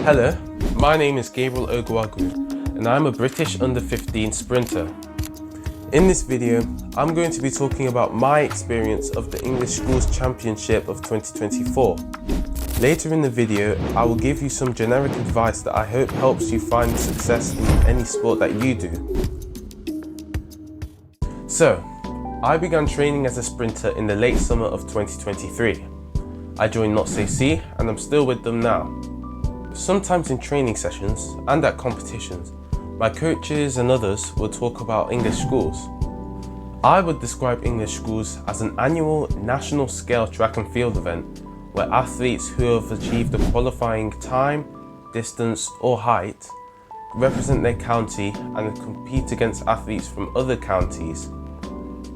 Hello, my name is Gabriel and I'm a British under-15 sprinter. In this video, I'm going to be talking about my experience of the English Schools Championship of 2024. Later in the video, I will give you some generic advice that I hope helps you find success in any sport that you do. So, I began training as a sprinter in the late summer of 2023. I joined Notts AC and I'm still with them now. Sometimes in training sessions and at competitions, my coaches and others would talk about English schools. I would describe English schools as an annual national scale track and field event where athletes who have achieved a qualifying time, distance or height represent their county and compete against athletes from other counties.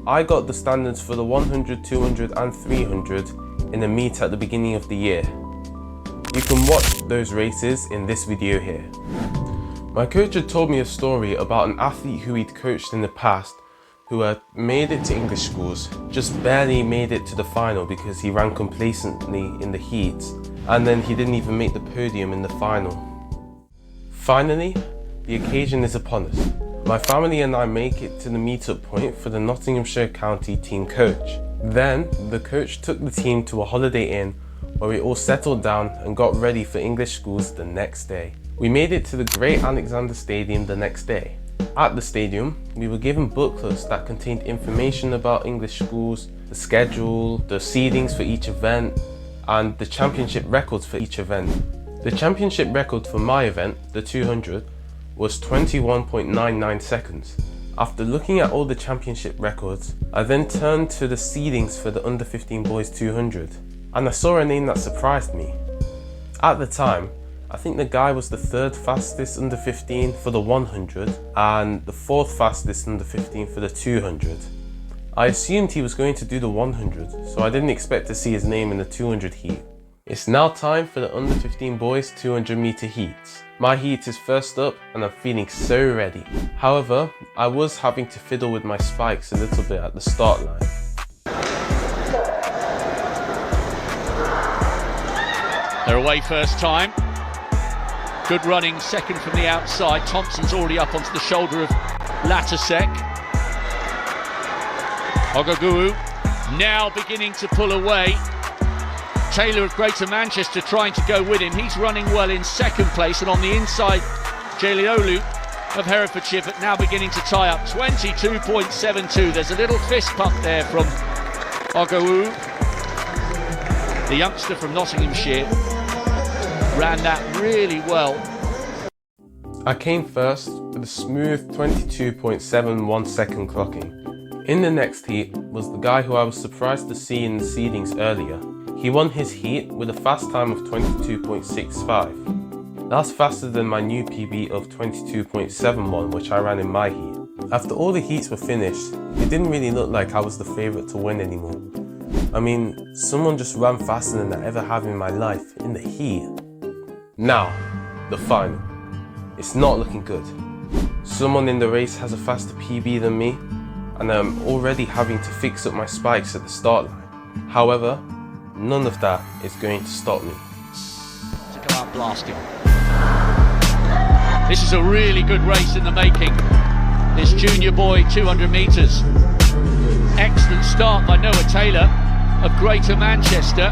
I got the standards for the 100, 200 and 300 in a meet at the beginning of the year. You can watch those races in this video here. My coach had told me a story about an athlete who he'd coached in the past who had made it to English schools, just barely made it to the final because he ran complacently in the heats and then he didn't even make the podium in the final. Finally, the occasion is upon us. My family and I make it to the meetup point for the Nottinghamshire County team coach. Then, the coach took the team to a Holiday Inn where we all settled down and got ready for English schools the next day. We made it to the Great Alexander Stadium the next day. At the stadium, we were given booklets that contained information about English schools, the schedule, the seedings for each event, and the championship records for each event. The championship record for my event, the 200, was 21.99 seconds. After looking at all the championship records, I then turned to the seedings for the under-15 boys 200, and I saw a name that surprised me. At the time, I think the guy was the third fastest under-15 for the 100 and the fourth fastest under-15 for the 200. I assumed he was going to do the 100, so I didn't expect to see his name in the 200 heat. It's now time for the under-15 boys 200 meter heats. My heat is first up and I'm feeling so ready. However, I was having to fiddle with my spikes a little bit at the start line. They're away first time. Good running, second from the outside. Thompson's already up onto the shoulder of Latasek. Ogaguru now beginning to pull away. Taylor of Greater Manchester trying to go with him. He's running well in second place, and on the inside, Jeliolu of Herefordshire, but now beginning to tie up. 22.72. There's a little fist pump there from Ogaguru. The youngster from Nottinghamshire ran that really well. I came first with a smooth 22.71 second clocking. In the next heat was the guy who I was surprised to see in the seedings earlier. He won his heat with a fast time of 22.65. That's faster than my new PB of 22.71 which I ran in my heat. After all the heats were finished, it didn't really look like I was the favourite to win anymore. I mean, someone just ran faster than I ever have in my life in the heat. Now, the final. It's not looking good. Someone in the race has a faster PB than me, and I'm already having to fix up my spikes at the start line. However, none of that is going to stop me. To go out blasting. This is a really good race in the making. This junior boy 200 metres. Excellent start by Noah Taylor of Greater Manchester.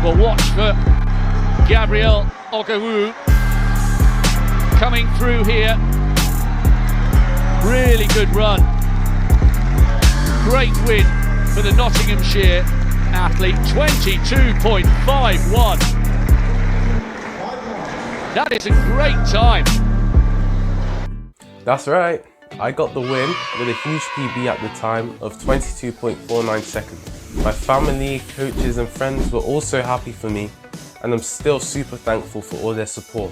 We'll watch for Gabriel Ogaguru coming through here. Really good run. Great win for the Nottinghamshire athlete, 22.51. That is a great time. That's right, I got the win with a huge PB at the time of 22.49 seconds. My family, coaches and friends were also happy for me, and I'm still super thankful for all their support.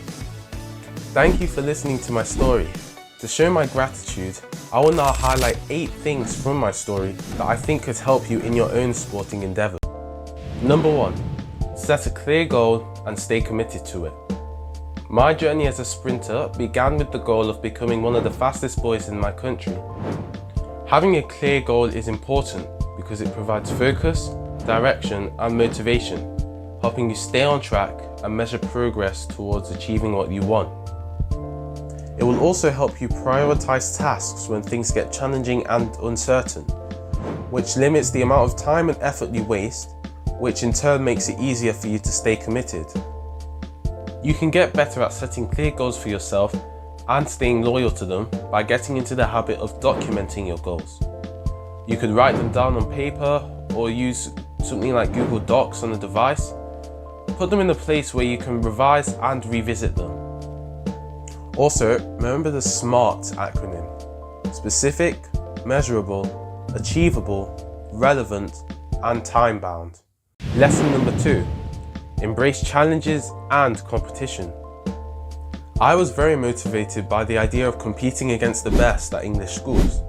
Thank you for listening to my story. To show my gratitude, I will now highlight 8 things from my story that I think could help you in your own sporting endeavour. Number 1. Set a clear goal and stay committed to it. My journey as a sprinter began with the goal of becoming one of the fastest boys in my country. Having a clear goal is important because it provides focus, direction and motivation, helping you stay on track and measure progress towards achieving what you want. It will also help you prioritize tasks when things get challenging and uncertain, which limits the amount of time and effort you waste, which in turn makes it easier for you to stay committed. You can get better at setting clear goals for yourself and staying loyal to them by getting into the habit of documenting your goals. You could write them down on paper or use something like Google Docs on a device. Put them in a place where you can revise and revisit them. Also, remember the SMART acronym: specific, measurable, achievable, relevant, and time-bound. Lesson number 2, embrace challenges and competition. I was very motivated by the idea of competing against the best at English schools.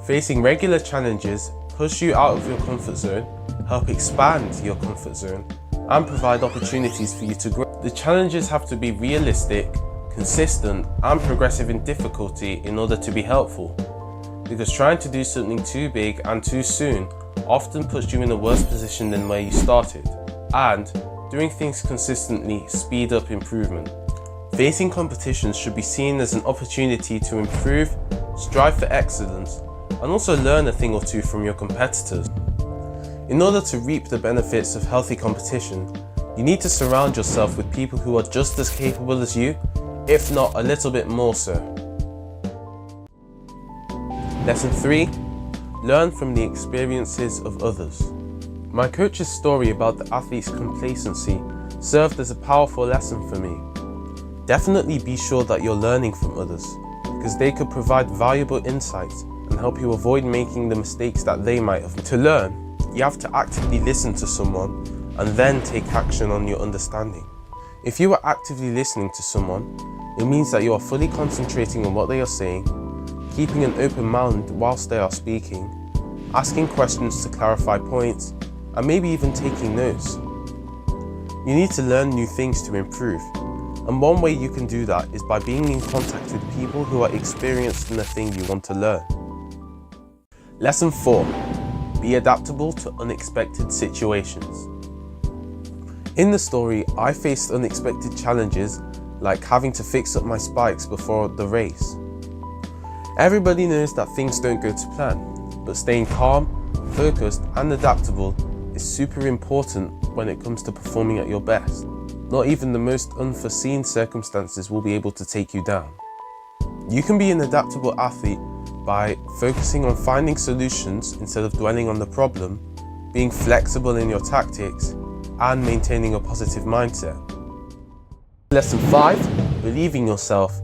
Facing regular challenges push you out of your comfort zone, help expand your comfort zone, and provide opportunities for you to grow. The challenges have to be realistic, consistent, and progressive in difficulty in order to be helpful, because trying to do something too big and too soon often puts you in a worse position than where you started, and doing things consistently speed up improvement. Facing competitions should be seen as an opportunity to improve, strive for excellence, and also learn a thing or two from your competitors. In order to reap the benefits of healthy competition, you need to surround yourself with people who are just as capable as you, if not a little bit more so. Lesson 3, learn from the experiences of others. My coach's story about the athlete's complacency served as a powerful lesson for me. Definitely be sure that you're learning from others, because they could provide valuable insights and help you avoid making the mistakes that they might have. To learn, you have to actively listen to someone and then take action on your understanding. If you are actively listening to someone, it means that you are fully concentrating on what they are saying, keeping an open mind whilst they are speaking, asking questions to clarify points, and maybe even taking notes. You need to learn new things to improve, and one way you can do that is by being in contact with people who are experienced in the thing you want to learn. Lesson 4, be adaptable to unexpected situations. In the story, I faced unexpected challenges like having to fix up my spikes before the race. Everybody knows that things don't go to plan, but staying calm, focused, and adaptable is super important when it comes to performing at your best. Not even the most unforeseen circumstances will be able to take you down. You can be an adaptable athlete by focusing on finding solutions instead of dwelling on the problem, being flexible in your tactics, and maintaining a positive mindset. Lesson 5, believe in yourself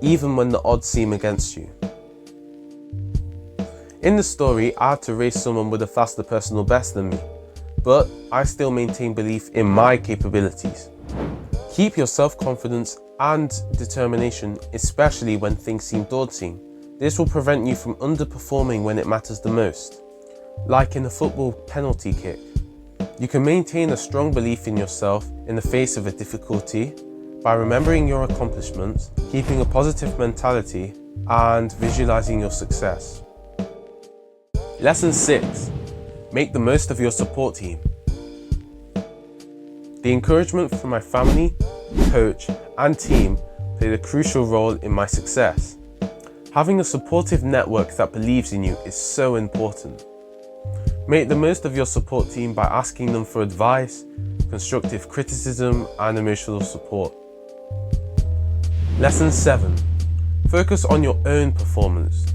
even when the odds seem against you. In the story, I had to race someone with a faster personal best than me, but I still maintain belief in my capabilities. Keep your self-confidence and determination, especially when things seem daunting. This will prevent you from underperforming when it matters the most. Like in a football penalty kick, you can maintain a strong belief in yourself in the face of a difficulty by remembering your accomplishments, keeping a positive mentality, and visualizing your success. Lesson 6, make the most of your support team. The encouragement from my family, coach, and team played a crucial role in my success. Having a supportive network that believes in you is so important. Make the most of your support team by asking them for advice, constructive criticism, and emotional support. Lesson 7, focus on your own performance.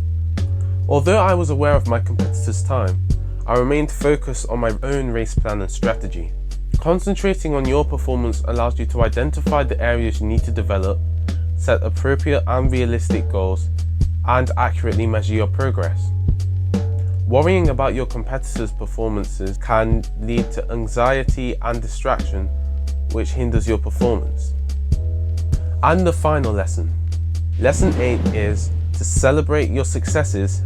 Although I was aware of my competitors' time, I remained focused on my own race plan and strategy. Concentrating on your performance allows you to identify the areas you need to develop, set appropriate and realistic goals, and accurately measure your progress. Worrying about your competitors' performances can lead to anxiety and distraction, which hinders your performance. And the final lesson. Lesson 8 is to celebrate your successes.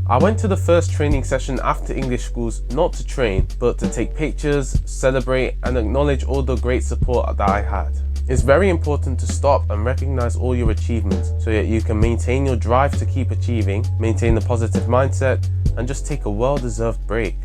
I went to the first training session after English schools not to train, but to take pictures, celebrate, and acknowledge all the great support that I had. It's very important to stop and recognize all your achievements so that you can maintain your drive to keep achieving, maintain a positive mindset, and just take a well-deserved break.